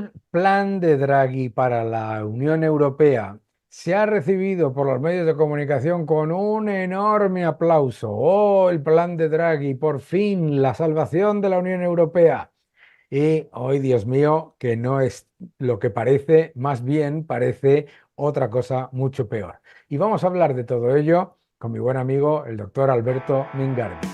El plan de Draghi para la Unión Europea se ha recibido por los medios de comunicación con un enorme aplauso. ¡Oh, el plan de Draghi! Por fin, la salvación de la Unión Europea. Y hoy, Dios mío, que no es lo que parece, más bien parece otra cosa mucho peor. Y vamos a hablar de todo ello con mi buen amigo, el doctor Alberto Mingardi.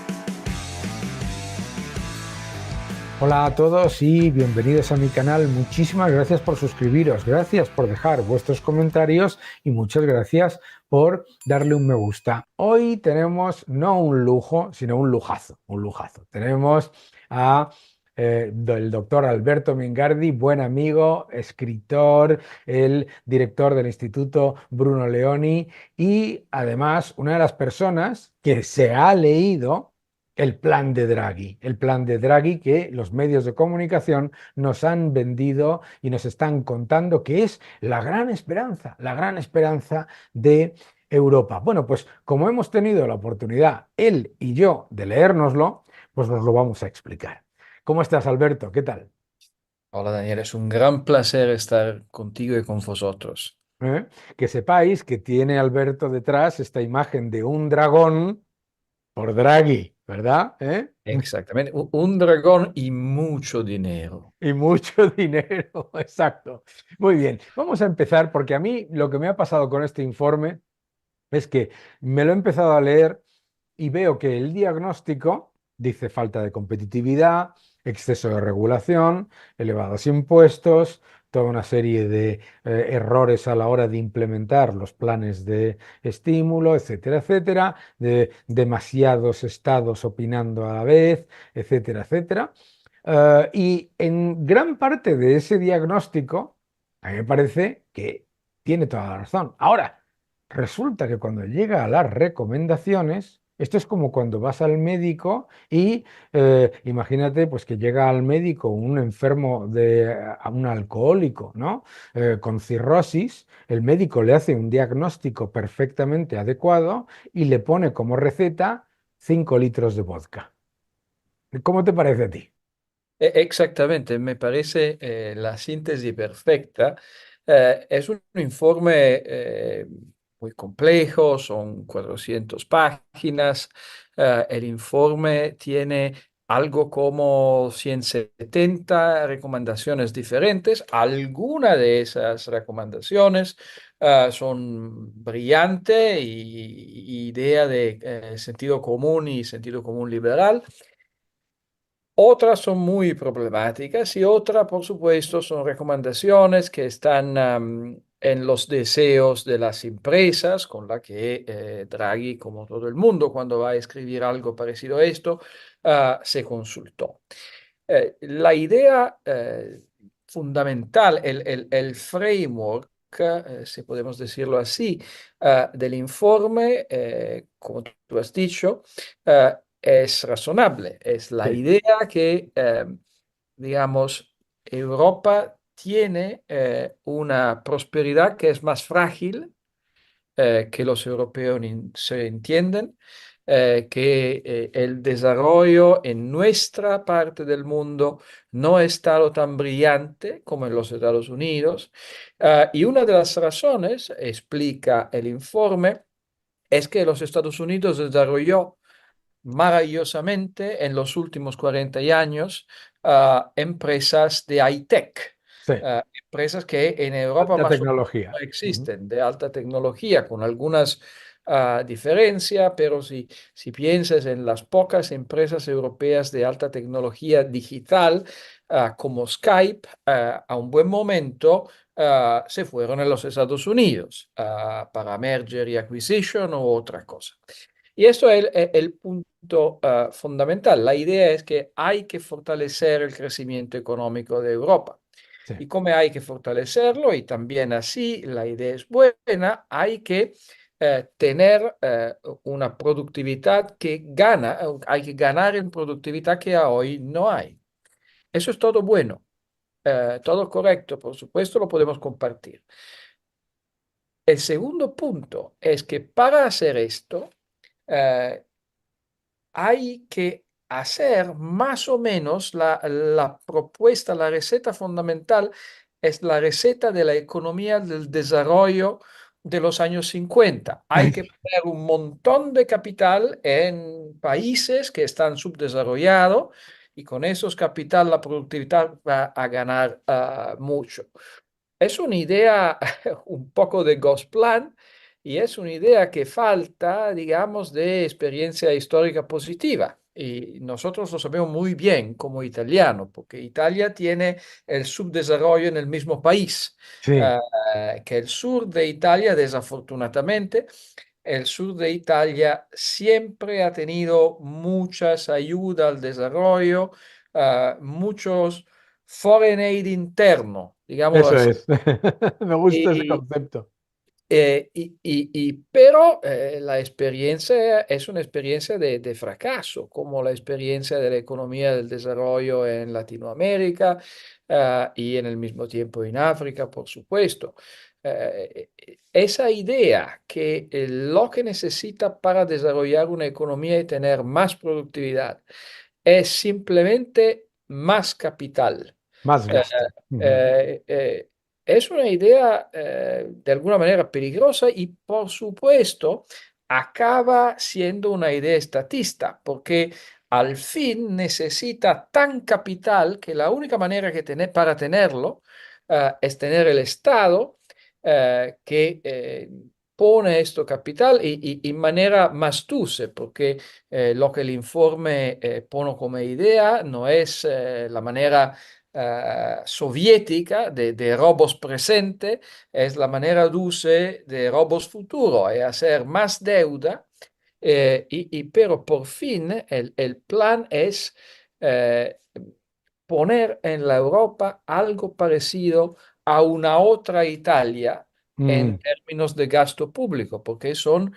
Hola a todos y bienvenidos a mi canal. Muchísimas gracias por suscribiros, gracias por dejar vuestros comentarios y muchas gracias por darle un me gusta. Hoy tenemos no un lujo, sino un lujazo, un lujazo. Tenemos a el doctor Alberto Mingardi, buen amigo, escritor, el director del Instituto Bruno Leoni y además una de las personas que se ha leído el plan de Draghi que los medios de comunicación nos han vendido y nos están contando que es la gran esperanza de Europa. Bueno, pues como hemos tenido la oportunidad, él y yo, de leérnoslo, pues nos lo vamos a explicar. ¿Cómo estás, Alberto? ¿Qué tal? Hola Daniel, es un gran placer estar contigo y con vosotros. ¿Eh? Que sepáis que tiene Alberto detrás esta imagen de un dragón por Draghi, ¿verdad? ¿Eh? Exactamente, un dragón y mucho dinero. Y mucho dinero, exacto. Muy bien, vamos a empezar porque a mí lo que me ha pasado con este informe es que me lo he empezado a leer y veo que el diagnóstico dice falta de competitividad, exceso de regulación, elevados impuestos, toda una serie de errores a la hora de implementar los planes de estímulo, etcétera, etcétera, de demasiados estados opinando a la vez, etcétera, etcétera. Y en gran parte de ese diagnóstico, a mí me parece que tiene toda la razón. Ahora, resulta que cuando llega a las recomendaciones, esto es como cuando vas al médico y imagínate pues que llega al médico un enfermo a un alcohólico, ¿no? Con cirrosis, el médico le hace un diagnóstico perfectamente adecuado y le pone como receta 5 litros de vodka. ¿Cómo te parece a ti? Exactamente, me parece la síntesis perfecta. Es un informe muy complejo, son 400 páginas. El informe tiene algo como 170 recomendaciones diferentes. Algunas de esas recomendaciones son brillantes y idea de sentido común y sentido común liberal. Otras son muy problemáticas y otras, por supuesto, son recomendaciones que están en los deseos de las empresas con la que Draghi, como todo el mundo, cuando va a escribir algo parecido a esto, se consultó. La idea fundamental, el framework, si podemos decirlo así, del informe, como tú has dicho, es razonable. Es la Sí. idea que, digamos, Europa tiene una prosperidad que es más frágil que los europeos se entienden, que el desarrollo en nuestra parte del mundo no ha estado tan brillante como en los Estados Unidos. Y una de las razones, explica el informe, es que los Estados Unidos desarrolló maravillosamente en los últimos 40 años empresas de high-tech, Sí, empresas que en Europa alta más o menos no tecnología. Ujú. existen, de alta tecnología, con algunas diferencias, pero si piensas en las pocas empresas europeas de alta tecnología digital, como Skype, a un buen momento se fueron a los Estados Unidos para merger y acquisition o otra cosa. Y esto es el punto fundamental. La idea es que hay que fortalecer el crecimiento económico de Europa. Sí. Y como hay que fortalecerlo, y también así la idea es buena, hay que tener una productividad que gana, hay que ganar en productividad que hoy no hay. Eso es todo bueno, todo correcto, por supuesto lo podemos compartir. El segundo punto es que para hacer esto, eh, hay que hacer más o menos la propuesta, la receta fundamental es la receta de la economía del desarrollo de los años 50. Hay que poner un montón de capital en países que están subdesarrollados y con esos capital la productividad va a ganar mucho. Es una idea un poco de Gosplan y es una idea que falta, digamos, de experiencia histórica positiva. Y nosotros lo sabemos muy bien como italiano, porque Italia tiene el subdesarrollo en el mismo país, Sí, que el sur de Italia, desafortunadamente, el sur de Italia siempre ha tenido muchas ayudas al desarrollo, muchos foreign aid interno, digámoslo eso así. es. Me gusta ese Y, concepto. pero la experiencia es una experiencia de fracaso, como la experiencia de la economía del desarrollo en Latinoamérica, y en el mismo tiempo en África, por supuesto. Esa idea que lo que necesita para desarrollar una economía y tener más productividad es simplemente más capital. Más Eh, gasto. Ujú. eh, eh, es una idea de alguna manera peligrosa y por supuesto acaba siendo una idea estatista porque al fin necesita tan capital que la única manera que para tenerlo es tener el Estado que pone esto capital y manera más dulce porque lo que el informe pone como idea no es la manera soviética de robos presente, es la manera dulce de robos futuro, es hacer más deuda, pero por fin el plan es eh, poner en la Europa algo parecido a una otra Italia en Mm, términos de gasto público, porque son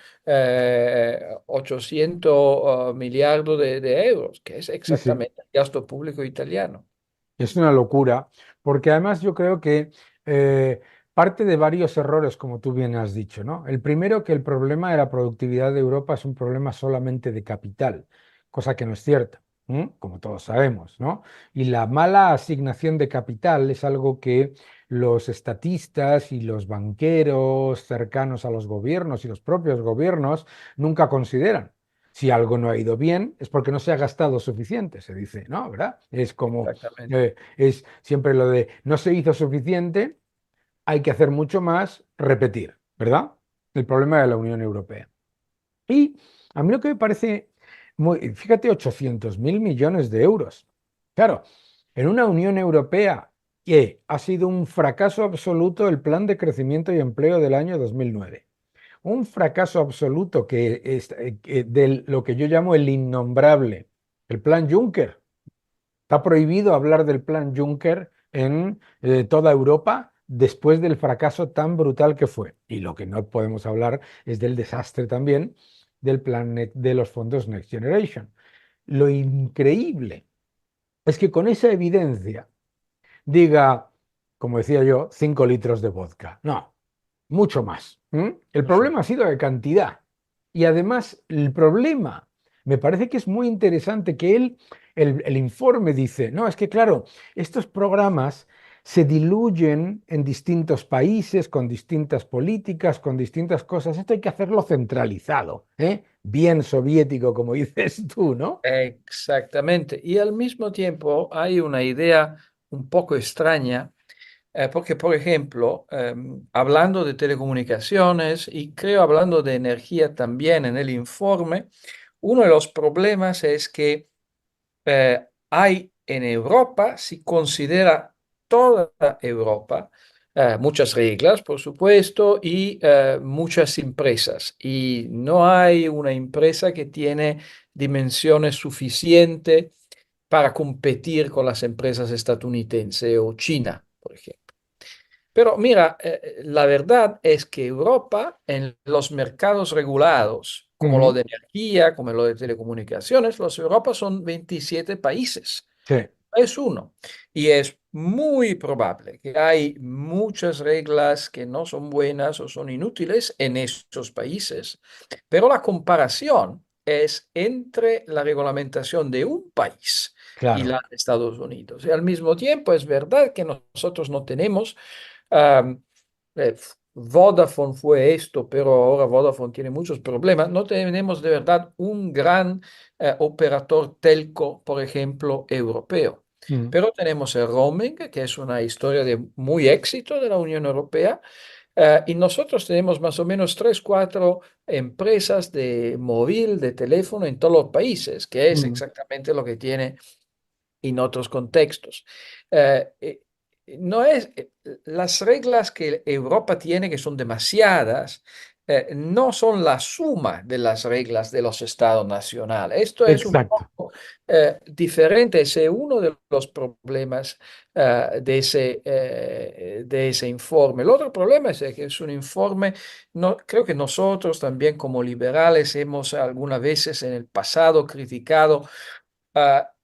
800 millardos de euros, que es sí, sí. exactamente el gasto público italiano. Es una locura, porque además yo creo que eh, parte de varios errores, como tú bien has dicho, ¿no? El primero, que el problema de la productividad de Europa es un problema solamente de capital, cosa que no es cierta, como todos sabemos, ¿no? Y la mala asignación de capital es algo que los estatistas y los banqueros cercanos a los gobiernos y los propios gobiernos nunca consideran. Si algo no ha ido bien, es porque no se ha gastado suficiente, se dice, ¿no? ¿Verdad? Es como Exactamente. es siempre lo de no se hizo suficiente, hay que hacer mucho más, repetir, ¿verdad? El problema de la Unión Europea. Y a mí lo que me parece, fíjate, 800.000 millones de euros. Claro, en una Unión Europea que ha sido un fracaso absoluto el Plan de Crecimiento y Empleo del año 2009. Un fracaso absoluto que es de lo que yo llamo el innombrable, el Plan Juncker. Está prohibido hablar del plan Juncker en toda Europa después del fracaso tan brutal que fue. Y lo que no podemos hablar es del desastre también del plan de los fondos Next Generation. Lo increíble es que con esa evidencia diga, como decía yo, 5 litros de vodka. No, mucho más. El Ujú. problema ha sido de cantidad. Y además, el problema, me parece que es muy interesante que el informe dice, no, es que claro, estos programas se diluyen en distintos países, con distintas políticas, con distintas cosas. Esto hay que hacerlo centralizado, ¿eh? Bien soviético, como dices tú, ¿no? Exactamente. Y al mismo tiempo hay una idea un poco extraña, porque, por ejemplo, hablando de telecomunicaciones y creo hablando de energía también en el informe, uno de los problemas es que hay en Europa, si considera toda Europa, muchas reglas, por supuesto, y muchas empresas. Y no hay una empresa que tiene dimensiones suficientes para competir con las empresas estadounidenses o China, por ejemplo. Pero mira, la verdad es que Europa en los mercados regulados, como lo Ujú. de energía, como lo de telecomunicaciones, los Europa son 27 países, Sí, es uno. Y es muy probable que hay muchas reglas que no son buenas o son inútiles en esos países, pero la comparación es entre la regulamentación de un país y claro. la de Estados Unidos. Y al mismo tiempo es verdad que nosotros no tenemos, am, Vodafone fue esto, pero ahora Vodafone tiene muchos problemas. No tenemos de verdad un gran operador telco, por ejemplo, europeo. Mm, Pero tenemos el roaming, que es una historia de muy éxito de la Unión Europea. Y nosotros tenemos más o menos tres, cuatro empresas de móvil, de teléfono en todos los países, que es mm, exactamente lo que tiene en otros contextos. Eh, eh, no es, las reglas que Europa tiene, que son demasiadas, no son la suma de las reglas de los estados nacionales. Esto es un exacto. poco diferente. Ese es uno de los problemas de ese informe. El otro problema es que es un informe, no, creo que nosotros también como liberales hemos algunas veces en el pasado criticado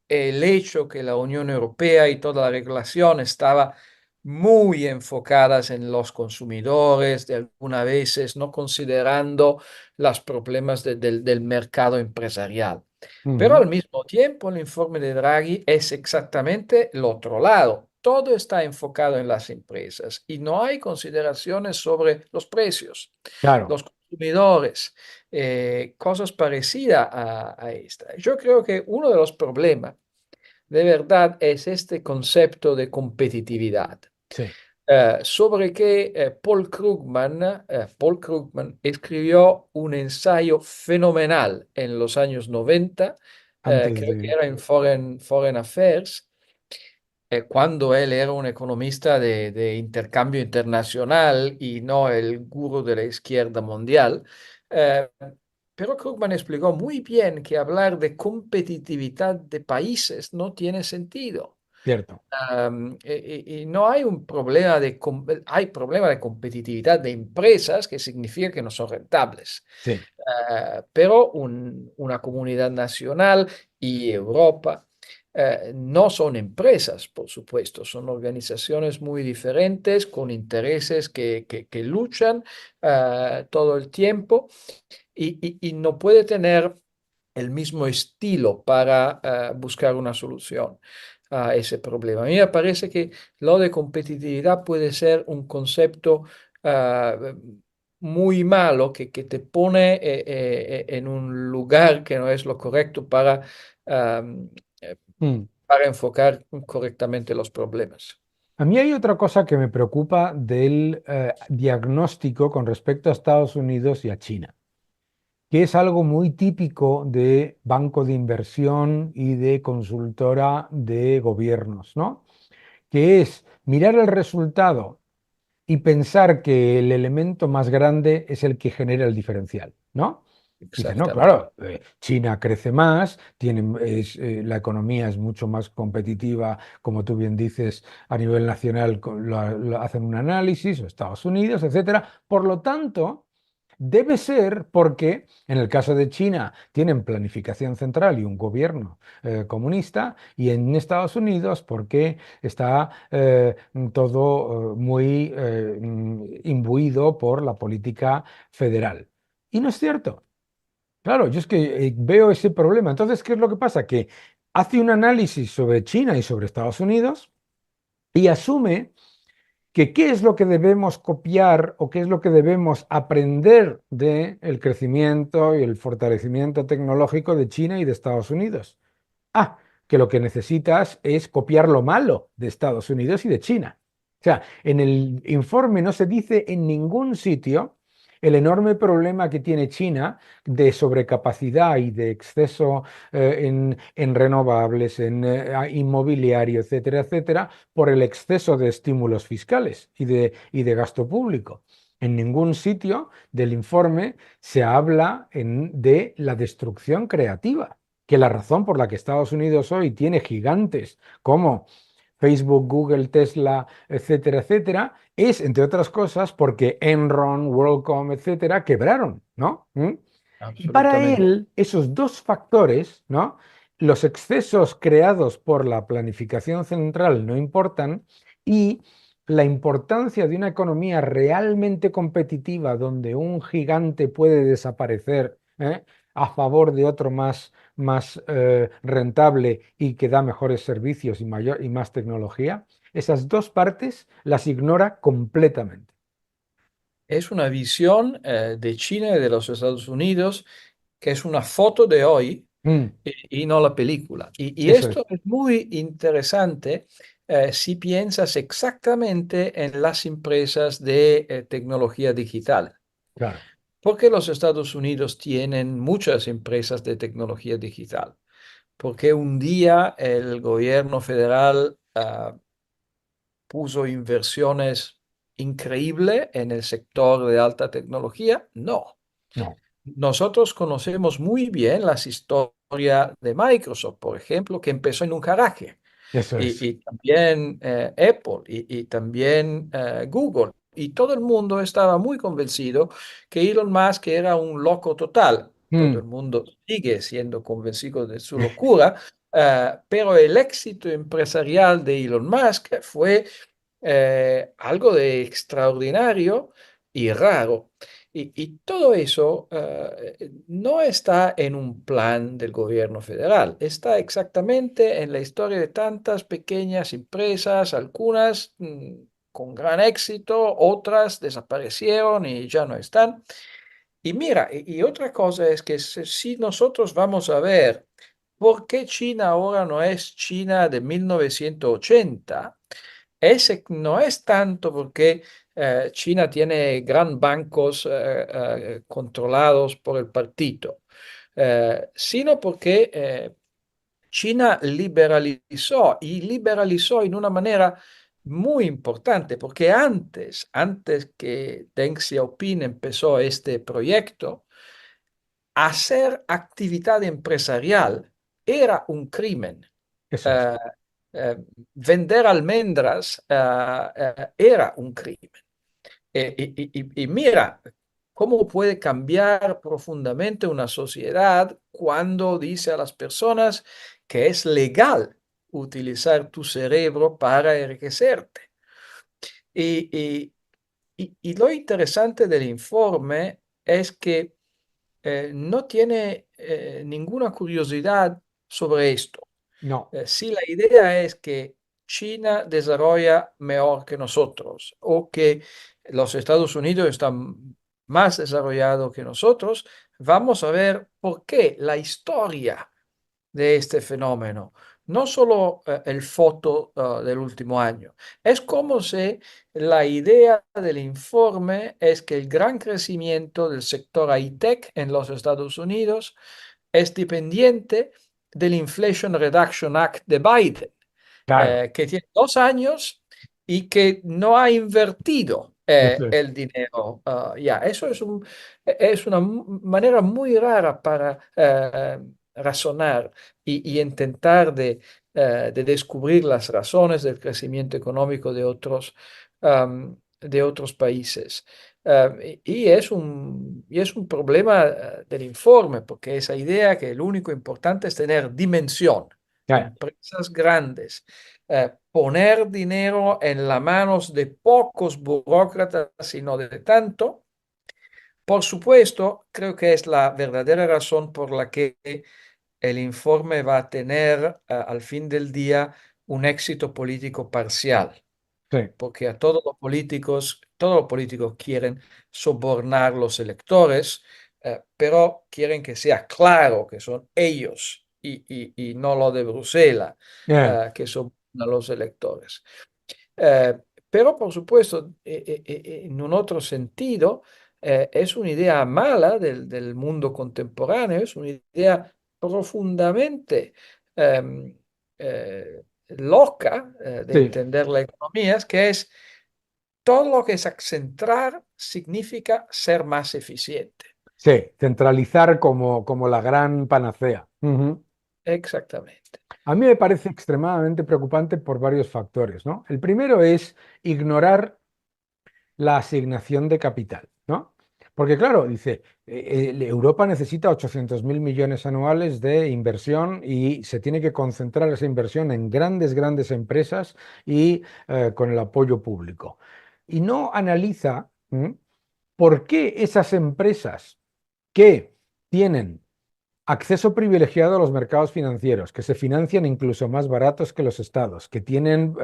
el hecho que la Unión Europea y toda la regulación estaba muy enfocadas en los consumidores, de algunas veces no considerando los problemas del mercado empresarial. Pero Ujú, al mismo tiempo, el informe de Draghi es exactamente el otro lado. Todo está enfocado en las empresas y no hay consideraciones sobre los precios, claro, los consumidores, cosas parecidas a esta. Yo creo que uno de los problemas de verdad es este concepto de competitividad, sí, sobre que Paul Krugman escribió un ensayo fenomenal en los años 90, antes creo que de... era en Foreign Affairs, cuando él era un economista de intercambio internacional y no el gurú de la izquierda mundial. Eh, pero Krugman explicó muy bien que hablar de competitividad de países no tiene sentido. Cierto, Y no hay un problema hay problema de competitividad de empresas que significa que no son rentables. sí, Pero una comunidad nacional y Europa no son empresas, por supuesto, son organizaciones muy diferentes con intereses que luchan todo el tiempo y no puede tener el mismo estilo para buscar una solución a ese problema. A mí me parece que lo de competitividad puede ser un concepto ah, muy malo que te pone en un lugar que no es lo correcto ah, eh, mm. para enfocar correctamente los problemas. A mí hay otra cosa que me preocupa del diagnóstico con respecto a Estados Unidos y a China, que es algo muy típico de banco de inversión y de consultora de gobiernos, ¿no? Que es mirar el resultado y pensar que el elemento más grande es el que genera el diferencial, ¿no? Dice, no, Exactamente. claro, China crece más, la economía es mucho más competitiva, como tú bien dices, a nivel nacional hacen un análisis, o Estados Unidos, etcétera. Por lo tanto, debe ser porque, en el caso de China, tienen planificación central y un gobierno comunista, y en Estados Unidos porque está todo muy imbuido por la política federal. Y no es cierto. Claro, yo es que veo ese problema. Entonces, ¿qué es lo que pasa? Que hace un análisis sobre China y sobre Estados Unidos y asume que qué es lo que debemos copiar o qué es lo que debemos aprender del crecimiento y el fortalecimiento tecnológico de China y de Estados Unidos. Ah, que lo que necesitas es copiar lo malo de Estados Unidos y de China. O sea, en el informe no se dice en ningún sitio el enorme problema que tiene China de sobrecapacidad y de exceso en renovables, en inmobiliario, etcétera, etcétera, por el exceso de estímulos fiscales y de gasto público. En ningún sitio del informe se habla de la destrucción creativa, que la razón por la que Estados Unidos hoy tiene gigantes como Facebook, Google, Tesla, etcétera, etcétera, es, entre otras cosas, porque Enron, WorldCom, etcétera, quebraron, ¿no? Y para Absolutamente. él, esos dos factores, ¿no? Los excesos creados por la planificación central no importan y la importancia de una economía realmente competitiva donde un gigante puede desaparecer, ¿eh? a favor de otro más rentable y que da mejores servicios y, y más tecnología, esas dos partes las ignora completamente. Es una visión de China y de los Estados Unidos que es una foto de hoy Mm, y no la película. Y eso esto es, es muy interesante si piensas exactamente en las empresas de tecnología digital. claro. Porque los Estados Unidos tienen muchas empresas de tecnología digital. Porque un día el gobierno federal puso inversiones increíbles en el sector de alta tecnología. No. No, Nosotros conocemos muy bien las historias de Microsoft, por ejemplo, que empezó en un garaje, eso es. y también Apple y también Google. Y todo el mundo estaba muy convencido que Elon Musk era un loco total. Todo Mm, el mundo sigue siendo convencido de su locura, pero el éxito empresarial de Elon Musk fue algo de extraordinario y raro. Y todo eso no está en un plan del gobierno federal, está exactamente en la historia de tantas pequeñas empresas, algunas con gran éxito, otras desaparecieron y ya no están. Y mira, y otra cosa es que si nosotros vamos a ver por qué China ahora no es China de 1980, ese no es tanto porque China tiene gran bancos controlados por el partido, sino porque China liberalizó y liberalizó en una manera muy importante, porque antes que Deng Xiaoping empezó este proyecto, hacer actividad empresarial era un crimen. eso es. Eh, eh, Vender almendras era un crimen. Y mira, cómo puede cambiar profundamente una sociedad cuando dice a las personas que es legal utilizar tu cerebro para enriquecerte. Y, y- y lo interesante del informe es que no tiene ninguna curiosidad sobre esto. No, Si la idea es que China desarrolla mejor que nosotros o que los Estados Unidos están más desarrollados que nosotros, vamos a ver por qué la historia de este fenómeno, no solo el foto del último año. Es como si la idea del informe es que el gran crecimiento del sector high-tech en los Estados Unidos es dependiente del Inflation Reduction Act de Biden, claro, que tiene 2 años y que no ha invertido eso es. el dinero. Ya, eso es una manera muy rara para razonar y intentar de descubrir las razones del crecimiento económico de otros países. Y es un problema del informe, porque esa idea que lo único importante es tener dimensión, Claro, empresas grandes, poner dinero en las manos de pocos burócratas, sino de tanto. Por supuesto, creo que es la verdadera razón por la que el informe va a tener al fin del día un éxito político parcial, sí, porque a todos los políticos quieren sobornar los electores, pero quieren que sea claro que son ellos y no lo de Bruselas eh, que sobornan a los electores. Eh, pero por supuesto, en un otro sentido, es una idea mala del mundo contemporáneo, es una idea profundamente em, loca de sí, entender la economía, es que es todo lo que es accentrar significa ser más eficiente. sí, centralizar como la gran panacea. Ujú. Exactamente. A mí me parece extremadamente preocupante por varios factores, ¿no? El primero es ignorar la asignación de capital, ¿no? Porque claro, dice, Europa necesita 800.000 millones anuales de inversión y se tiene que concentrar esa inversión en grandes, grandes empresas y con el apoyo público. Y no analiza por qué esas empresas que tienen acceso privilegiado a los mercados financieros, que se financian incluso más baratos que los estados, que tienen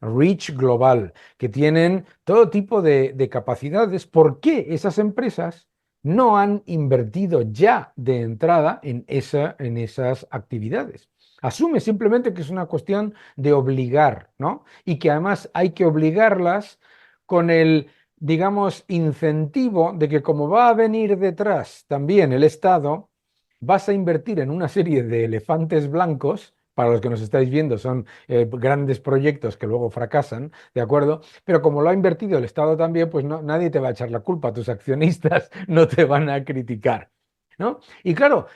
reach global, que tienen todo tipo de capacidades. ¿Por qué esas empresas no han invertido ya de entrada en esas actividades? Asume simplemente que es una cuestión de obligar, ¿no? Y que además hay que obligarlas con el, digamos, incentivo de que como va a venir detrás también el Estado, vas a invertir en una serie de elefantes blancos. Para los que nos estáis viendo, son grandes proyectos que luego fracasan, ¿de acuerdo? Pero como lo ha invertido el Estado también, pues no, nadie te va a echar la culpa, tus accionistas no te van a criticar, ¿no? Y claro,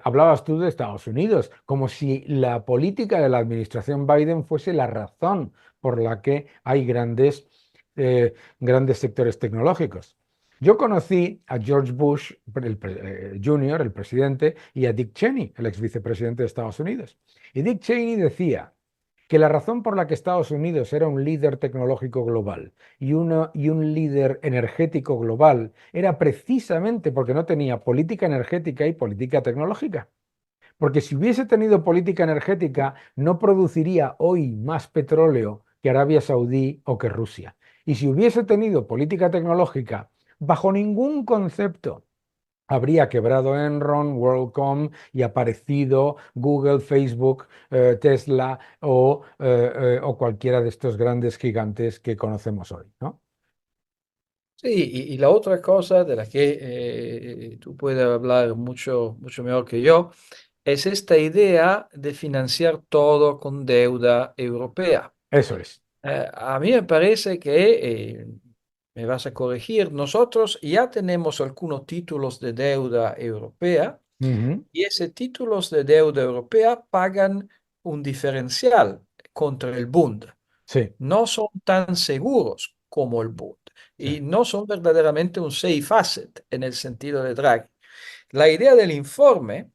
hablabas tú de Estados Unidos, como si la política de la administración Biden fuese la razón por la que hay grandes sectores tecnológicos. Yo conocí a George Bush Jr., el presidente, y a Dick Cheney, el ex vicepresidente de Estados Unidos. Y Dick Cheney decía que la razón por la que Estados Unidos era un líder tecnológico global y un líder energético global era precisamente porque no tenía política energética y política tecnológica. Porque si hubiese tenido política energética, no produciría hoy más petróleo que Arabia Saudí o que Rusia. Y si hubiese tenido política tecnológica, bajo ningún concepto habría quebrado Enron, WorldCom y aparecido Google, Facebook, Tesla o cualquiera de estos grandes gigantes que conocemos hoy, ¿no? Sí, y la otra cosa de la que tú puedes hablar mucho, mucho mejor que yo es esta idea de financiar todo con deuda europea. Eso es. A mí me parece que, me vas a corregir, nosotros ya tenemos algunos títulos de deuda europea Ujú. y esos títulos de deuda europea pagan un diferencial contra el Bund. Sí, No son tan seguros como el Bund sí. y no son verdaderamente un safe asset en el sentido de Draghi. La idea del informe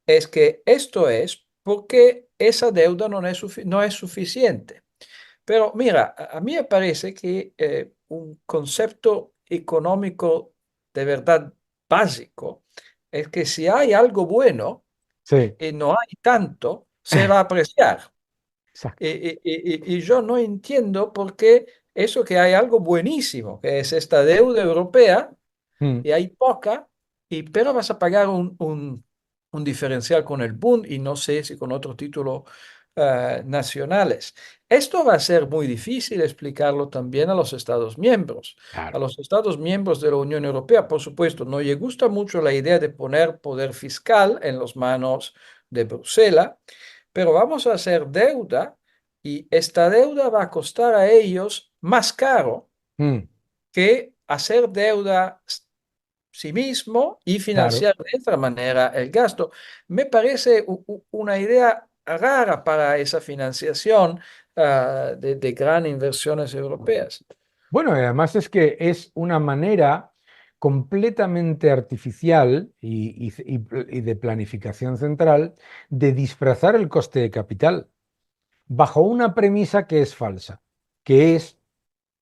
es que esto es porque esa deuda no es suficiente. Pero mira, a mí me parece que un concepto económico de verdad básico es que si hay algo bueno Sí, y no hay tanto, se va a apreciar. exacto. Y yo no entiendo por qué eso que hay algo buenísimo, que es esta deuda europea, Mm. y hay poca, pero vas a pagar un diferencial con el Bund y no sé si con otros títulos nacionales. Esto va a ser muy difícil explicarlo también a los Estados miembros. A Claro. los Estados miembros de la Unión Europea, por supuesto, no les gusta mucho la idea de poner poder fiscal en las manos de Bruselas, pero vamos a hacer deuda y esta deuda va a costar a ellos más caro Mm. que hacer deuda sí mismo y Claro. financiar de esta manera el gasto. Me parece una idea rara para esa financiación de gran inversiones europeas. Bueno, y además es que es una manera completamente artificial y de planificación central de disfrazar el coste de capital bajo una premisa que es falsa, que es,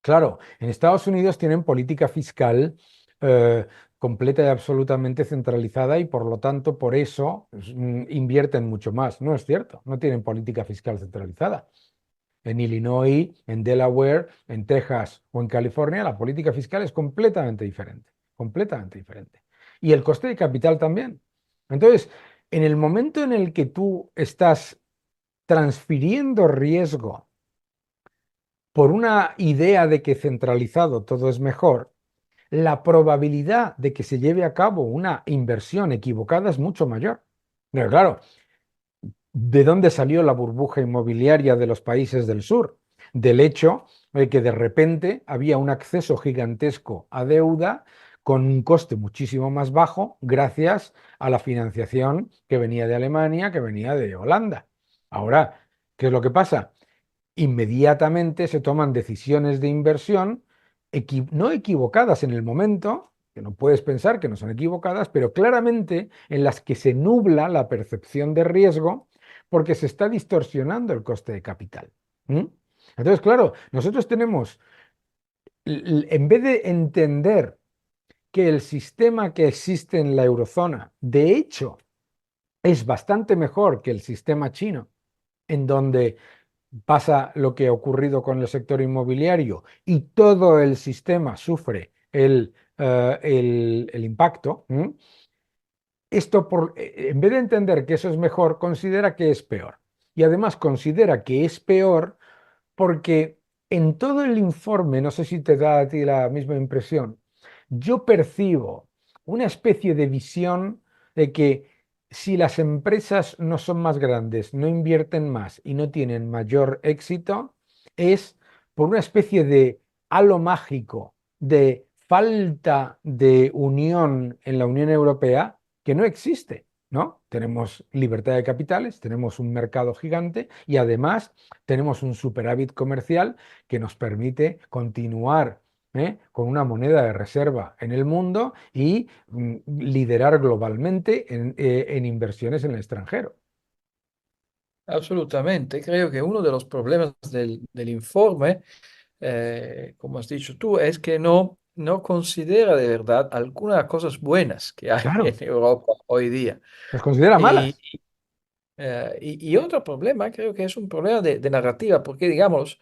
claro, en Estados Unidos tienen política fiscal eh, completa y absolutamente centralizada y por lo tanto por eso invierten mucho más. No es cierto, no tienen política fiscal centralizada. En Illinois, en Delaware, en Texas o en California, la política fiscal es completamente diferente, completamente diferente. Y el coste de capital también. Entonces, en el momento en el que tú estás transfiriendo riesgo por una idea de que centralizado todo es mejor, la probabilidad de que se lleve a cabo una inversión equivocada es mucho mayor. Pero claro, ¿de dónde salió la burbuja inmobiliaria de los países del sur? Del hecho de que de repente había un acceso gigantesco a deuda con un coste muchísimo más bajo gracias a la financiación que venía de Alemania, que venía de Holanda. Ahora, ¿qué es lo que pasa? Inmediatamente se toman decisiones de inversión no equivocadas en el momento, que no puedes pensar que no son equivocadas, pero claramente en las que se nubla la percepción de riesgo porque se está distorsionando el coste de capital. ¿Mm? Entonces, claro, nosotros tenemos, en vez de entender que el sistema que existe en la eurozona, de hecho, es bastante mejor que el sistema chino, en donde pasa lo que ha ocurrido con el sector inmobiliario y todo el sistema sufre el impacto. Esto, en vez de entender que eso es mejor, considera que es peor. Y además considera que es peor porque en todo el informe, no sé si te da a ti la misma impresión, yo percibo una especie de visión de que si las empresas no son más grandes, no invierten más y no tienen mayor éxito, es por una especie de halo mágico de falta de unión en la Unión Europea que no existe, ¿no? Tenemos libertad de capitales, tenemos un mercado gigante y además tenemos un superávit comercial que nos permite continuar con una moneda de reserva en el mundo y liderar globalmente en inversiones en el extranjero. Absolutamente. Creo que uno de los problemas del informe, como has dicho tú, es que no considera de verdad algunas cosas buenas que hay en Claro, Europa hoy día. las considera Y, malas. y otro problema, creo que es un problema de narrativa, porque digamos,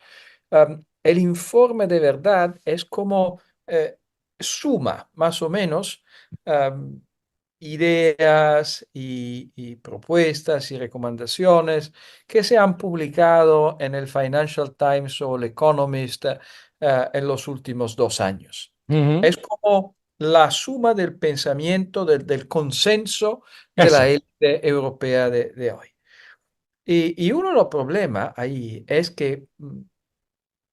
el informe de verdad es como suma más o menos am, ideas y propuestas y recomendaciones que se han publicado en el Financial Times o el Economist en los últimos 2 años. Ujú. Es como la suma del pensamiento, del consenso de la Eso, élite europea de hoy. Y uno de los problemas ahí es que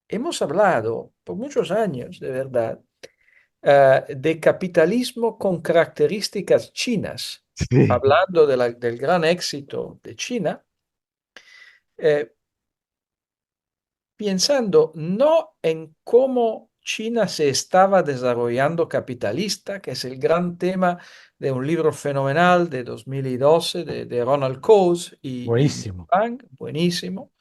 hemos hablado por muchos años, de verdad, de capitalismo con características chinas, sí, hablando del gran éxito de China, eh, pensando no en cómo China se estaba desarrollando capitalista, que es el gran tema de un libro fenomenal de 2012 de Ronald Coase y Nick buenísimo. Bank, buenísimo,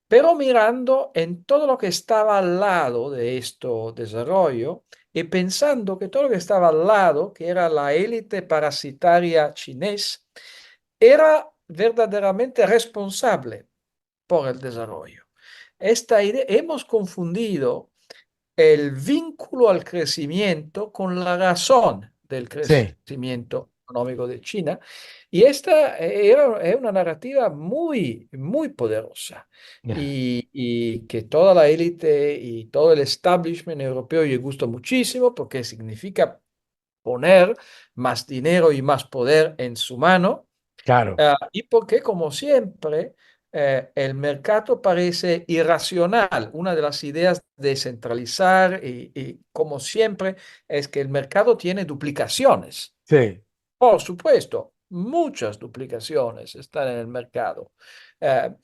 pero mirando en todo lo que estaba al lado de este desarrollo y pensando que todo lo que estaba al lado, que era la élite parasitaria chinés, era verdaderamente responsable por el desarrollo. Esta idea, hemos confundido el vínculo al crecimiento con la razón del Sí, crecimiento económico de China. Y esta era una narrativa muy, muy poderosa ya, y que toda la élite y todo el establishment europeo le gustó muchísimo porque significa poner más dinero y más poder en su mano claro. y porque, como siempre, el mercado parece irracional. Una de las ideas de centralizar como siempre, es que el mercado tiene duplicaciones. Sí, Por supuesto, muchas duplicaciones están en el mercado. Eh,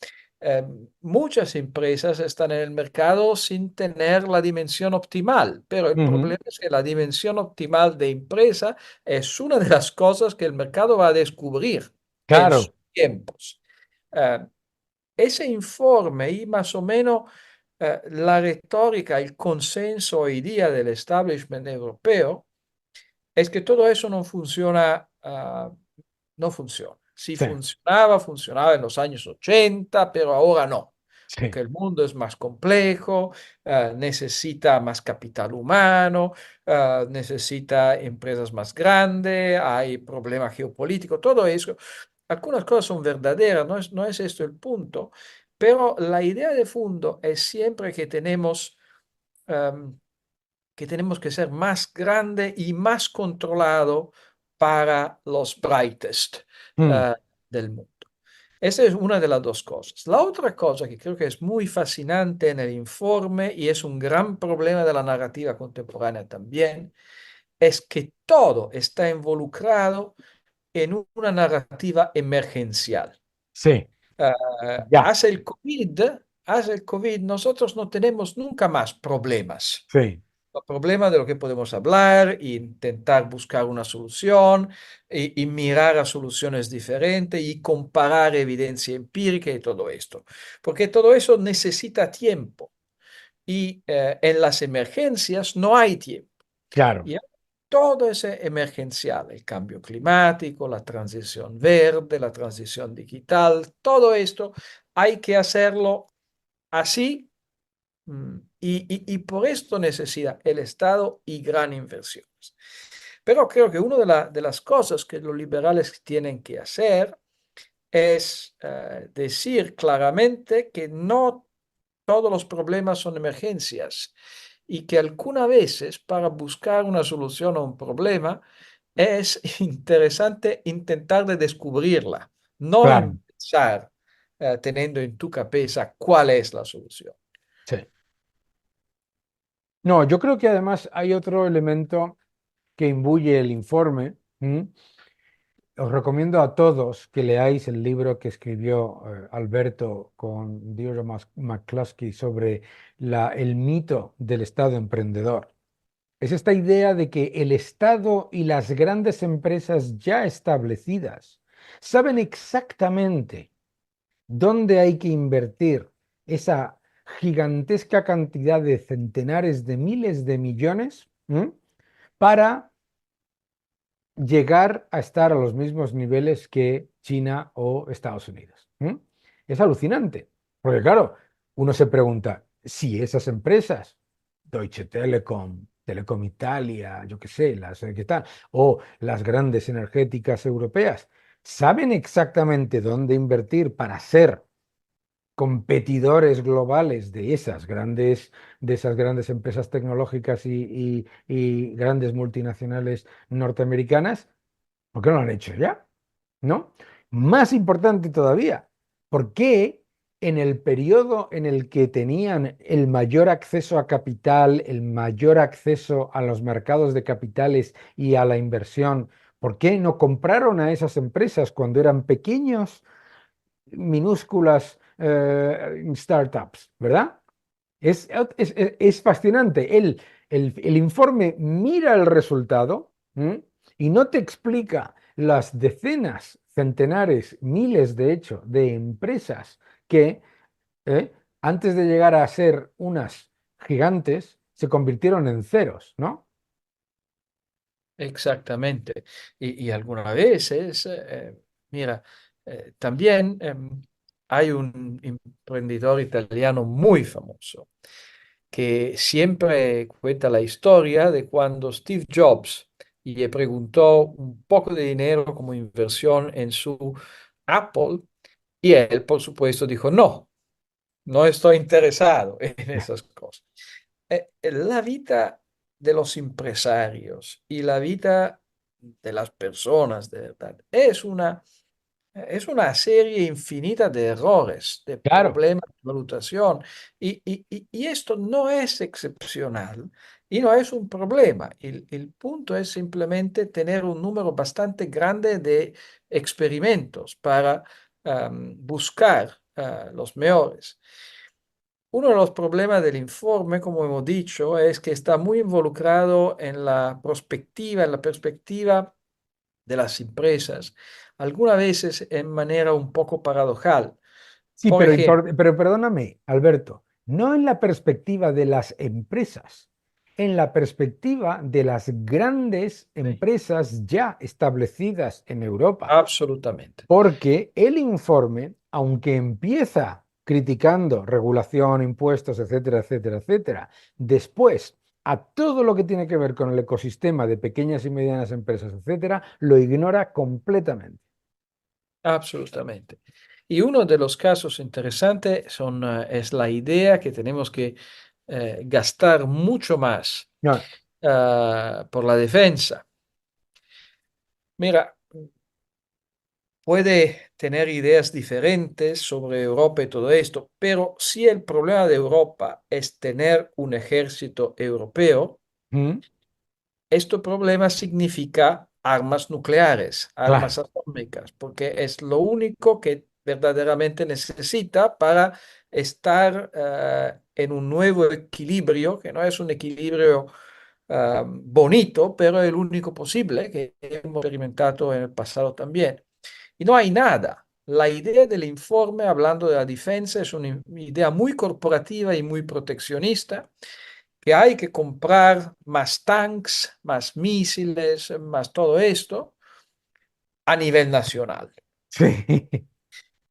Muchas empresas están en el mercado sin tener la dimensión optimal, pero el ujú, problema es que la dimensión optimal de empresa es una de las cosas que el mercado va a descubrir en sus claro. tiempos. Eh, Ese informe y más o menos la retórica, el consenso hoy día del establishment europeo es que todo eso no funciona, no funciona. Si Sí, funcionaba, funcionaba en los años 80, pero ahora no, sí. porque el mundo es más complejo, necesita más capital humano, necesita empresas más grandes, hay problemas geopolíticos, todo eso. Algunas cosas son verdaderas, no es esto el punto, pero la idea de fondo es siempre em, que tenemos que ser más grande y más controlado para los brightest Mm, eh, del mundo. Esa es una de las dos cosas. La otra cosa que creo que es muy fascinante en el informe y es un gran problema de la narrativa contemporánea también, es que todo está involucrado en una narrativa emergencial. sí, Eh, ya, hace el COVID, hace el COVID, nosotros no tenemos nunca más problemas. sí, Los problemas de lo que podemos hablar, e intentar buscar una solución y mirar a soluciones diferentes y comparar evidencia empírica y todo esto. Porque todo eso necesita tiempo y en las emergencias no hay tiempo. claro. ¿Ya? todo ese emergencial, el cambio climático, la transición verde, la transición digital, todo esto hay que hacerlo así. Y por esto necesita el Estado y gran inversiones. Pero creo que una de las cosas que los liberales tienen que hacer es decir claramente que no todos los problemas son emergencias y que algunas veces para buscar una solución a un problema es interesante intentar de descubrirla, no Claro, empezar teniendo en tu cabeza cuál es la solución. sí. No, yo creo que además hay otro elemento que imbuye el informe. Os recomiendo a todos que leáis el libro que escribió Alberto con Deirdre McCloskey sobre el mito del Estado emprendedor. Es esta idea de que el Estado y las grandes empresas ya establecidas saben exactamente dónde hay que invertir esa gigantesca cantidad de centenares de miles de millones, para llegar a estar a los mismos niveles que China o Estados Unidos. Es alucinante, porque claro, uno se pregunta si esas empresas, Deutsche Telekom, Telecom Italia, yo qué sé, las qué tal, o las grandes energéticas europeas, saben exactamente dónde invertir para ser competidores globales de esas grandes empresas tecnológicas y grandes multinacionales norteamericanas. ¿Por qué no lo han hecho ya? ¿No? Más importante todavía, ¿por qué en el periodo en el que tenían el mayor acceso a capital, el mayor acceso a los mercados de capitales y a la inversión, ¿por qué no compraron a esas empresas cuando eran pequeños, minúsculas startups, ¿verdad? Es fascinante. El informe mira el resultado, y no te explica las decenas, centenares, miles, de hecho, de empresas que ¿eh? antes de llegar a ser unas gigantes se convirtieron en ceros, ¿no? Exactamente. Y algunas veces, mira, también hay un emprendedor italiano muy famoso que siempre cuenta la historia de cuando Steve Jobs le preguntó un poco de dinero como inversión en su Apple y él, por supuesto, dijo, no, no estoy interesado en esas cosas. La vida de los empresarios y la vida de las personas, de verdad, es una serie infinita de errores, de Claro. problemas de valutación, y esto no es excepcional y no es un problema. El punto es simplemente tener un número bastante grande de experimentos para buscar los mejores. Uno de los problemas del informe, como hemos dicho, es que está muy involucrado en la perspectiva de las empresas, algunas veces en manera un poco paradojal. Sí, Por ejemplo, pero perdóname, Alberto, no en la perspectiva de las empresas, en la perspectiva de las grandes sí, empresas ya establecidas en Europa. absolutamente. Porque el informe, aunque empieza criticando regulación, impuestos, etcétera, etcétera, etcétera, después a todo lo que tiene que ver con el ecosistema de pequeñas y medianas empresas, etcétera, lo ignora completamente. Absolutamente. Y uno de los casos interesantes es la idea que tenemos que gastar mucho más No, por la defensa. Mira, puede tener ideas diferentes sobre Europa y todo esto, pero si el problema de Europa es tener un ejército europeo, ¿Mm? este problema significa armas nucleares, Claro. armas atómicas, porque es lo único que verdaderamente necesita para estar en un nuevo equilibrio, que no es un equilibrio bonito, pero el único posible que hemos experimentado en el pasado también. Y no hay nada. La idea del informe hablando de la defensa es una idea muy corporativa y muy proteccionista que hay que comprar más tanks, más misiles, más todo esto a nivel nacional. Sí.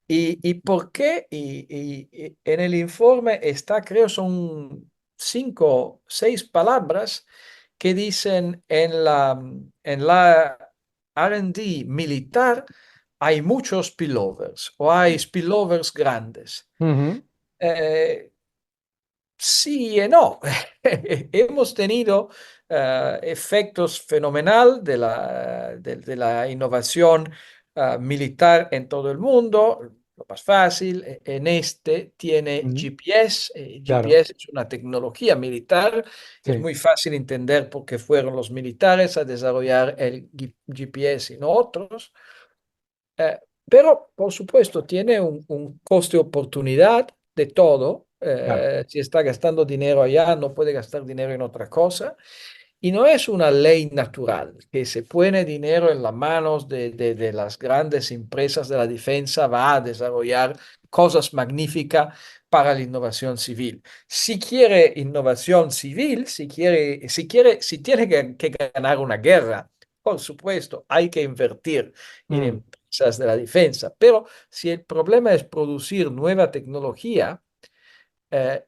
¿Y por qué? Y en el informe está, creo, son 5, 6 palabras que dicen en la R&D militar hay muchos spillovers o hay spillovers grandes. Ujú. Eh, Sí y no. Hemos tenido efectos fenomenal de la innovación militar en todo el mundo. Lo más fácil, en este tiene Ujú. GPS. Claro, GPS es una tecnología militar. Es sí, muy fácil entender por qué fueron los militares a desarrollar el GPS y no otros. Eh, pero, por supuesto, tiene un coste-oportunidad de todo. claro. Si está gastando dinero allá, no puede gastar dinero en otra cosa. Y no es una ley natural que se pone dinero en las manos de las grandes empresas de la defensa, va a desarrollar cosas magníficas para la innovación civil. Si quiere innovación civil, si tiene que ganar una guerra, por supuesto, hay que invertir en Mm, empresas de la defensa. Pero si el problema es producir nueva tecnología, eh,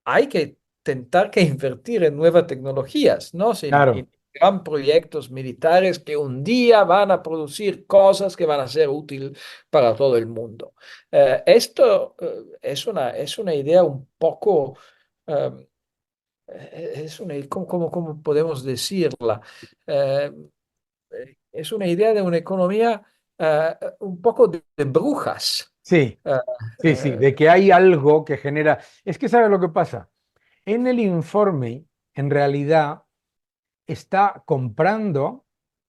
hay que intentar que invertir en nuevas tecnologías, ¿no? claro. En gran proyectos militares que un día van a producir cosas que van a ser útiles para todo el mundo. Esto es una idea un poco, eh, ¿cómo podemos decirla? Eh, es una idea de una economía un poco de brujas. Sí, Eh, sí, sí, eh, de que hay algo que genera. Es que, ¿sabes lo que pasa? En el informe, en realidad, está comprando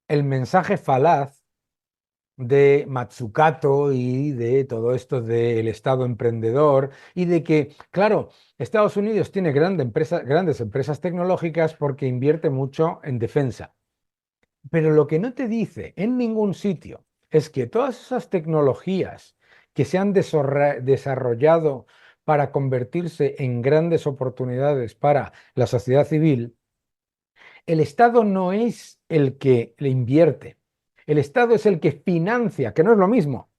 el mensaje falaz de Matsukato y de todo esto del Estado emprendedor y de que, claro, Estados Unidos tiene grandes empresas tecnológicas porque invierte mucho en defensa. Pero lo que no te dice en ningún sitio es que todas esas tecnologías que se han desarrollado para convertirse en grandes oportunidades para la sociedad civil, el Estado no es el que le invierte, el Estado es el que financia, que no es lo mismo.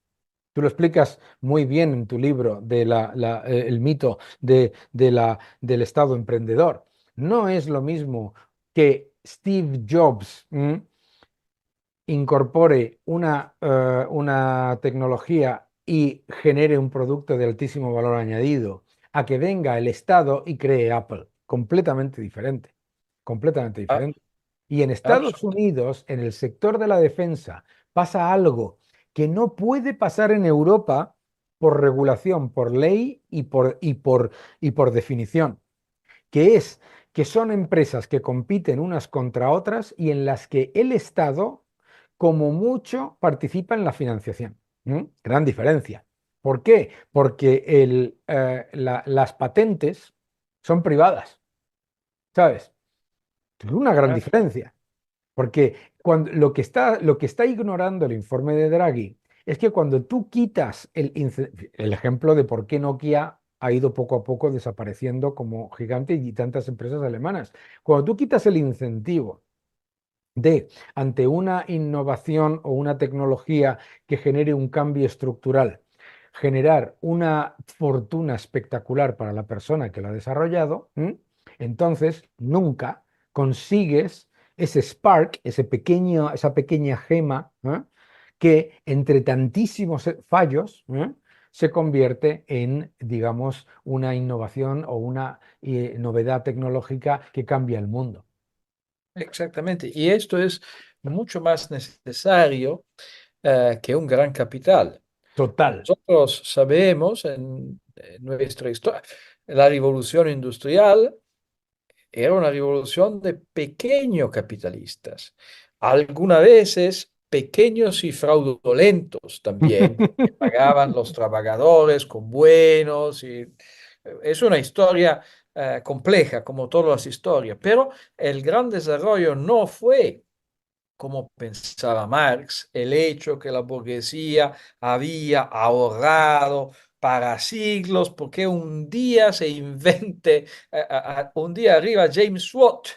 Tú lo explicas muy bien en tu libro de el mito del Estado emprendedor. No es lo mismo que Steve Jobs incorpore una tecnología y genere un producto de altísimo valor añadido, a que venga el Estado y cree Apple. Completamente diferente, completamente ah, diferente. Y en Estados absolutamente. Unidos, en el sector de la defensa, pasa algo que no puede pasar en Europa por regulación, por ley y por definición, que es que son empresas que compiten unas contra otras y en las que el Estado, como mucho, participa en la financiación. Gran diferencia. ¿Por qué? Porque las patentes son privadas, ¿sabes? Es una gran Ah, diferencia. Porque lo que está ignorando el informe de Draghi es que cuando tú quitas el ejemplo de por qué Nokia ha ido poco a poco desapareciendo como gigante y tantas empresas alemanas, cuando tú quitas el incentivo de, ante una innovación o una tecnología que genere un cambio estructural, generar una fortuna espectacular para la persona que lo ha desarrollado, entonces nunca consigues ese spark, esa pequeña gema, que entre tantísimos fallos, se convierte en, digamos, una innovación o una novedad tecnológica que cambia el mundo. exactamente. Y esto es mucho más necesario que un gran capital. Total. Nosotros sabemos en nuestra historia, la revolución industrial era una revolución de pequeños capitalistas, algunas veces pequeños y fraudulentos también, porque pagaban los trabajadores con buenos y es una historia compleja, como todas las historias, pero el gran desarrollo no fue como pensaba Marx, el hecho que la burguesía había ahorrado para siglos, porque un día se invente, un día arriba James Watt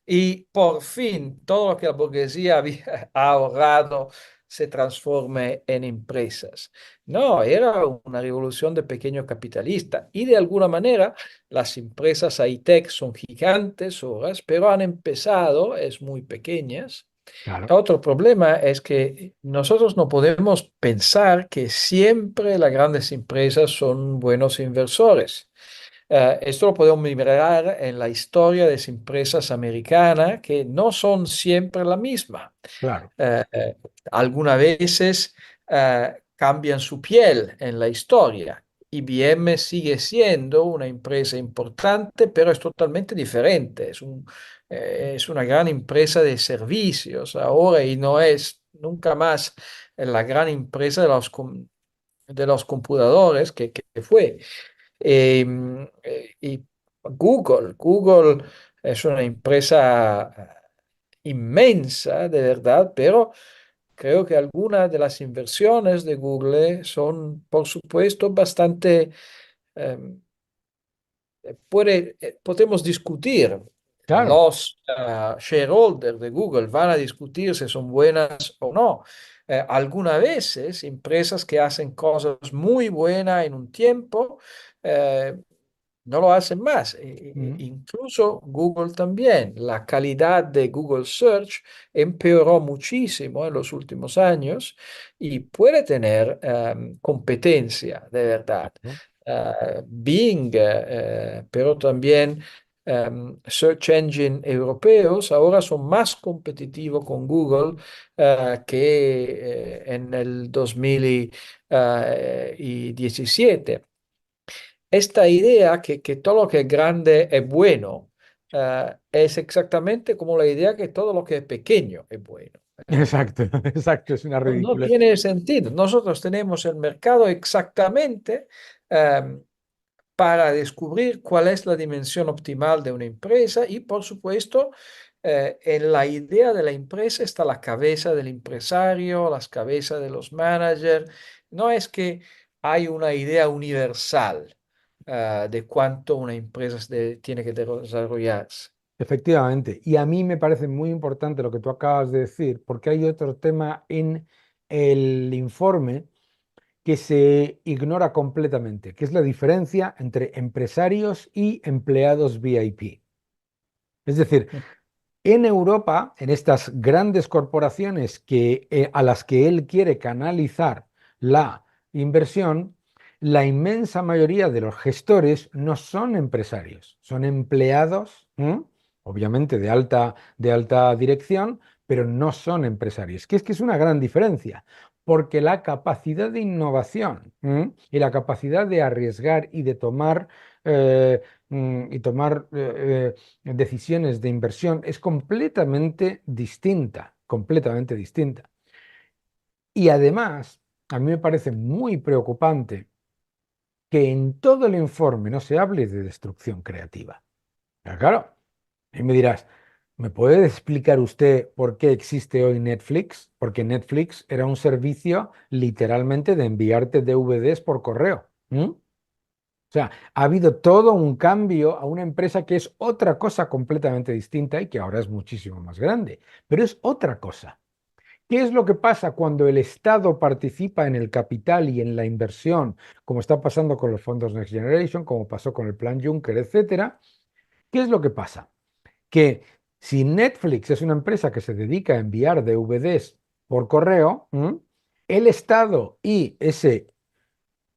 y por fin todo lo que la burguesía había ahorrado se transforme en empresas. No, era una revolución de pequeño capitalista y de alguna manera las empresas high-tech son gigantes ahora, pero han empezado, es muy pequeñas. Claro, Otro problema es que nosotros no podemos pensar que siempre las grandes empresas son buenos inversores. Esto lo podemos mirar en la historia de las empresas americanas que no son siempre la misma. claro. Eh, eh, Algunas veces cambian su piel en la historia. IBM sigue siendo una empresa importante, pero es totalmente diferente. Es una gran empresa de servicios ahora y no es nunca más la gran empresa de los computadores que fue. Y Google es una empresa inmensa, de verdad, pero creo que algunas de las inversiones de Google son, por supuesto, bastante, eh, podemos discutir. Claro, Los shareholders de Google van a discutir si son buenas o no. Algunas veces, empresas que hacen cosas muy buenas en un tiempo, eh, no lo hacen más. mm, Incluso Google también. La calidad de Google Search empeoró muchísimo en los últimos años y puede tener competencia de verdad. ¿no? Bing, pero también search engine europeos ahora son más competitivos con Google que en el 2017. Esta idea que todo lo que es grande es bueno, es exactamente como la idea que todo lo que es pequeño es bueno. Exacto, exacto, es una No ridícula. tiene sentido. Nosotros tenemos el mercado exactamente eh, para descubrir cuál es la dimensión optimal de una empresa y, por supuesto, en la idea de la empresa está la cabeza del empresario, las cabezas de los managers. No es que hay una idea universal de cuánto una empresa tiene que desarrollarse. Efectivamente, y a mí me parece muy importante lo que tú acabas de decir, porque hay otro tema en el informe que se ignora completamente, que es la diferencia entre empresarios y empleados VIP. Es decir, en Europa, en estas grandes corporaciones a las que él quiere canalizar la inversión, la inmensa mayoría de los gestores no son empresarios, son empleados, ¿m? Obviamente de alta dirección, pero no son empresarios. Que es una gran diferencia, porque la capacidad de innovación, ¿m? Y la capacidad de arriesgar y de tomar eh, decisiones de inversión es completamente distinta, completamente distinta. Y además, a mí me parece muy preocupante que en todo el informe no se hable de destrucción creativa. Claro, y me dirás, ¿me puede explicar usted por qué existe hoy Netflix? Porque Netflix era un servicio literalmente de enviarte DVDs por correo. ¿M? O sea, ha habido todo un cambio a una empresa que es otra cosa completamente distinta y que ahora es muchísimo más grande, pero es otra cosa. ¿Qué es lo que pasa cuando el Estado participa en el capital y en la inversión, como está pasando con los fondos Next Generation, como pasó con el Plan Juncker, etcétera? ¿Qué es lo que pasa? Que si Netflix es una empresa que se dedica a enviar DVDs por correo, el Estado y ese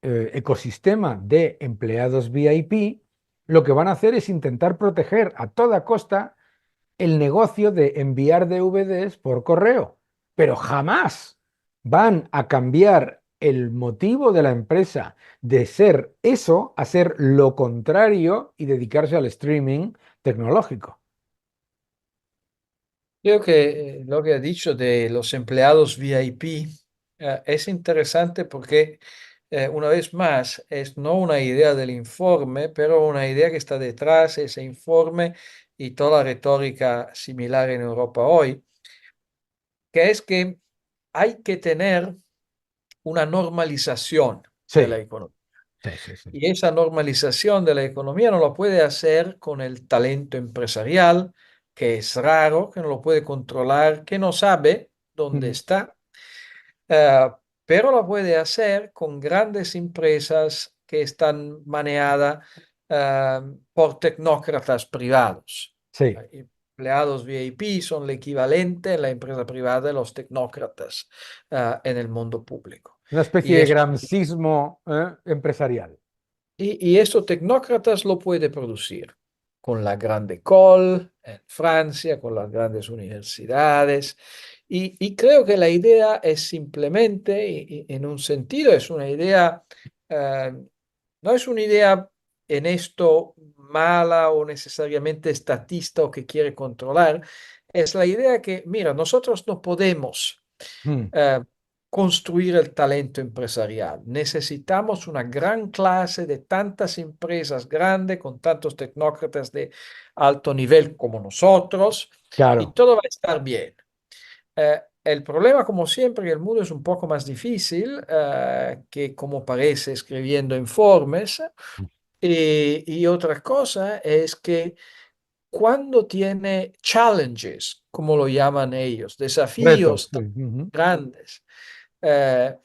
ecosistema de empleados VIP, lo que van a hacer es intentar proteger a toda costa el negocio de enviar DVDs por correo, pero jamás van a cambiar el motivo de la empresa de ser eso a ser lo contrario y dedicarse al streaming tecnológico. Creo que lo que ha dicho de los empleados VIP es interesante porque, una vez más, es no una idea del informe, pero una idea que está detrás de ese informe y toda la retórica similar en Europa hoy, que es que hay que tener una normalización de la Sí, economía. Sí, sí, sí. Y esa normalización de la economía no lo puede hacer con el talento empresarial, que es raro, que no lo puede controlar, que no sabe dónde Mm, está, eh, pero lo puede hacer con grandes empresas que están maneadas eh, por tecnócratas privados. sí, Empleados VIP son el equivalente en la empresa privada de los tecnócratas en el mundo público. una especie Y de eso gramscismo empresarial. Y estos tecnócratas lo puede producir con la Grande École en Francia, con las grandes universidades. Y creo que la idea es simplemente, en un sentido, es una idea, eh, no es una idea en esto mala o necesariamente estatista o que quiere controlar, es la idea que, mira, nosotros no podemos Mm, eh, construir el talento empresarial. Necesitamos una gran clase de tantas empresas grandes con tantos tecnócratas de alto nivel como nosotros y claro. todo va a estar bien. El problema, como siempre, en el mundo es un poco más difícil que como parece escribiendo informes. Y otra cosa es que cuando tiene challenges, como lo llaman ellos, Retos. desafíos Sí, tan ujú. grandes, eh,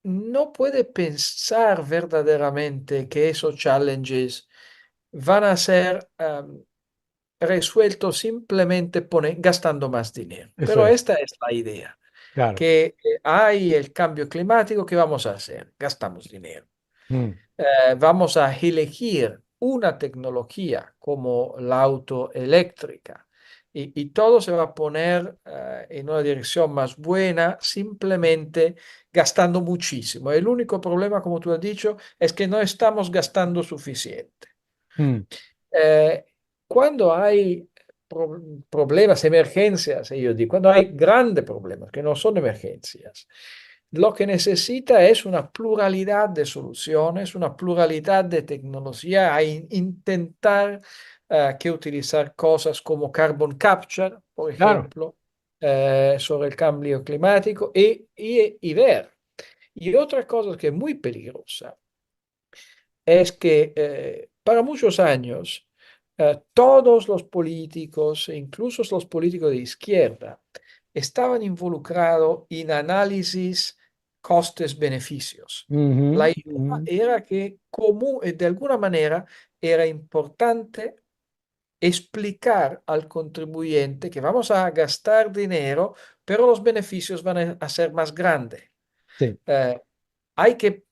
no puede pensar verdaderamente que esos challenges van a ser resueltos simplemente gastando más dinero. Eso Pero es, esta es la idea, claro. que hay el cambio climático, ¿qué vamos a hacer? Gastamos dinero. Mm, Vamos a elegir una tecnología como la autoeléctrica y todo se va a poner en una dirección más buena simplemente gastando muchísimo. El único problema, como tú has dicho, es que no estamos gastando suficiente. mm, Eh, Cuando hay problemas, emergencias, ellos digo, cuando hay grandes problemas, que no son emergencias, lo que necesita es una pluralidad de soluciones, una pluralidad de tecnología, a intentar que utilizar cosas como carbon capture, por claro. ejemplo, sobre el cambio climático y ver. Y otra cosa que es muy peligrosa es que para muchos años todos los políticos, e incluso los políticos de izquierda, estaban involucrados en análisis costes-beneficios. Ujú, La idea ujú. era que de alguna manera era importante explicar al contribuyente que vamos a gastar dinero, pero los beneficios van a ser más grandes. Sí. Eh, Hay que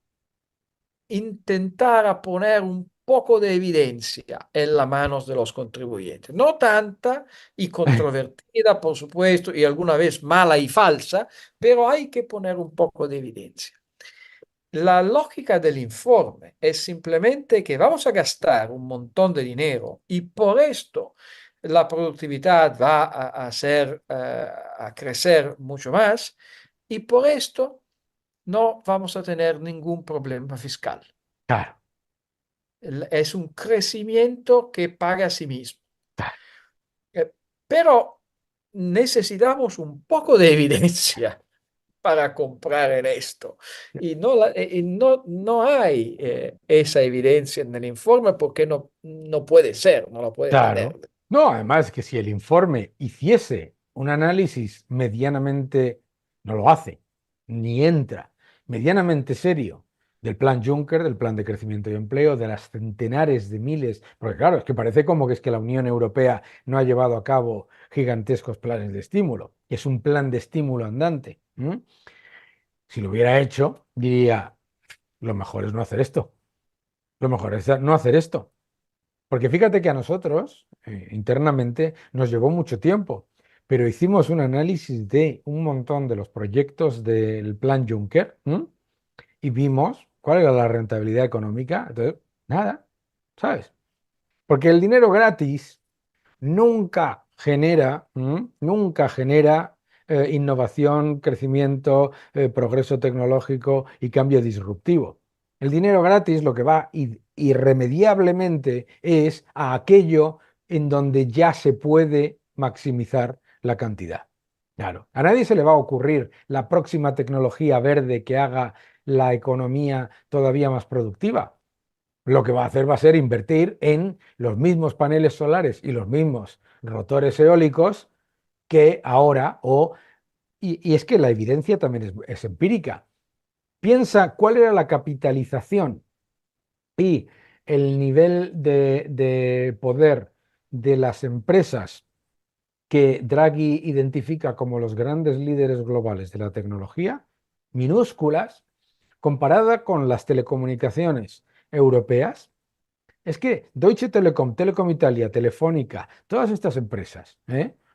intentar a poner un poco de evidencia en las manos de los contribuyentes. No tanta y controvertida, por supuesto, y alguna vez mala y falsa, pero hay que poner un poco de evidencia. La lógica del informe es simplemente que vamos a gastar un montón de dinero y por esto la productividad va a crecer mucho más y por esto no vamos a tener ningún problema fiscal. Claro, Es un crecimiento que paga a sí mismo. claro. Eh, Pero necesitamos un poco de evidencia para comprar en esto. Y no hay esa evidencia en el informe porque no puede ser, no la puede tener. Claro. No, además que si el informe hiciese un análisis medianamente, no lo hace, ni entra, medianamente serio del plan Juncker, del plan de crecimiento y empleo, de las centenares de miles, porque claro, es que parece como que es que la Unión Europea no ha llevado a cabo gigantescos planes de estímulo, que es un plan de estímulo andante. Si lo hubiera hecho, diría, lo mejor es no hacer esto, lo mejor es no hacer esto. Porque fíjate que a nosotros, internamente, nos llevó mucho tiempo, pero hicimos un análisis de un montón de los proyectos del plan Juncker, ¿m? Y vimos cuál era la rentabilidad económica. Entonces, nada, ¿sabes? Porque el dinero gratis nunca genera innovación, crecimiento, progreso tecnológico y cambio disruptivo. El dinero gratis lo que va irremediablemente es a aquello en donde ya se puede maximizar la cantidad. Claro, a nadie se le va a ocurrir la próxima tecnología verde que haga la economía todavía más productiva. Lo que va a hacer va a ser invertir en los mismos paneles solares y los mismos rotores eólicos que ahora, y es que la evidencia también es empírica. Piensa cuál era la capitalización y el nivel de poder de las empresas que Draghi identifica como los grandes líderes globales de la tecnología, minúsculas, comparada con las telecomunicaciones europeas. Es que Deutsche Telekom, Telecom Italia, Telefónica, todas estas empresas,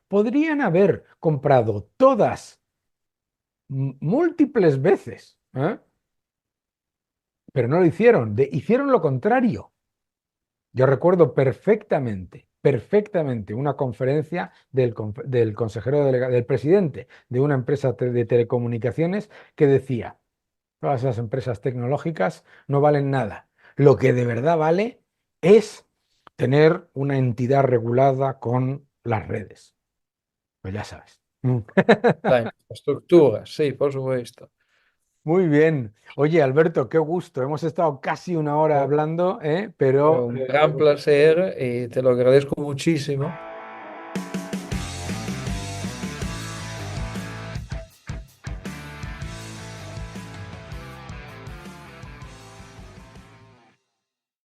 podrían haber comprado todas múltiples veces, pero no lo hicieron, hicieron lo contrario. Yo recuerdo perfectamente una conferencia del consejero del presidente de una empresa de telecomunicaciones que decía, todas esas empresas tecnológicas no valen nada. Lo que de verdad vale es tener una entidad regulada con las redes. Pues ya sabes. La infraestructura, sí, por supuesto. Muy bien. Oye, Alberto, qué gusto. Hemos estado casi una hora Fue hablando, pero un gran placer y te lo agradezco muchísimo.